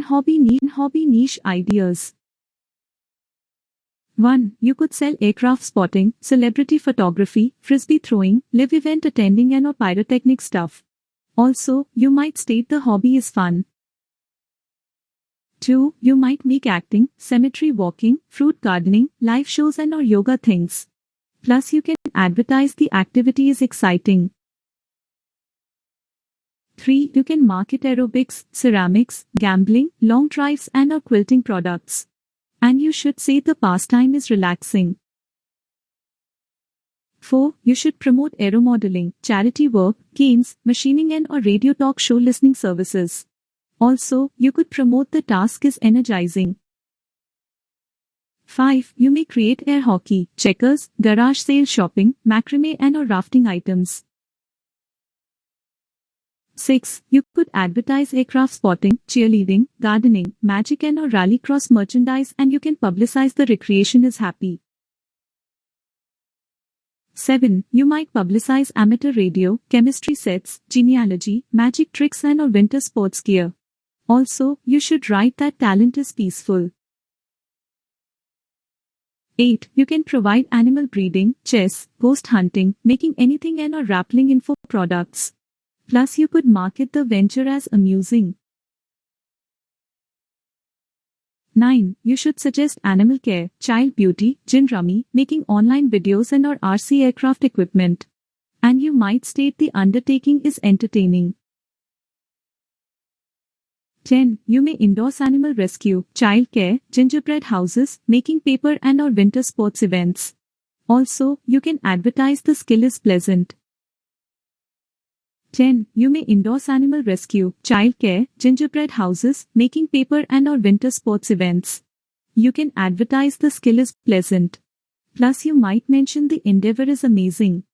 Hobby niche ideas. 1. You could sell aircraft spotting, celebrity photography, frisbee throwing, live event attending and or pyrotechnic stuff. Also, you might state the hobby is fun. 2. You might make acting, cemetery walking, fruit gardening, live shows and or yoga things. Plus you can advertise the activity is exciting. 3. You can market aerobics, ceramics, gambling, long drives and or quilting products. And you should say the pastime is relaxing. 4. You should promote aeromodeling, charity work, games, machining and or radio talk show listening services. Also, you could promote the task is energizing. 5. You may create air hockey, checkers, garage sale shopping, macrame and or rafting items. 6. You could advertise aircraft spotting, cheerleading, gardening, magic and or rallycross merchandise and you can publicize the recreation is happy. 7. You might publicize amateur radio, chemistry sets, genealogy, magic tricks and or winter sports gear. Also, you should write that talent is peaceful. 8. You can provide animal breeding, chess, ghost hunting, making anything and or rappling info products. Plus you could market the venture as amusing. 9. You should suggest animal care, child beauty, gin rummy, making online videos and or RC aircraft equipment. And you might state the undertaking is entertaining. 10. You may endorse animal rescue, child care, gingerbread houses, making paper and or winter sports events. Also, you can advertise the skill is pleasant. 10. You may endorse animal rescue, child care, gingerbread houses, making paper and or winter sports events. You can advertise the skill is pleasant. Plus you might mention the endeavor is amazing.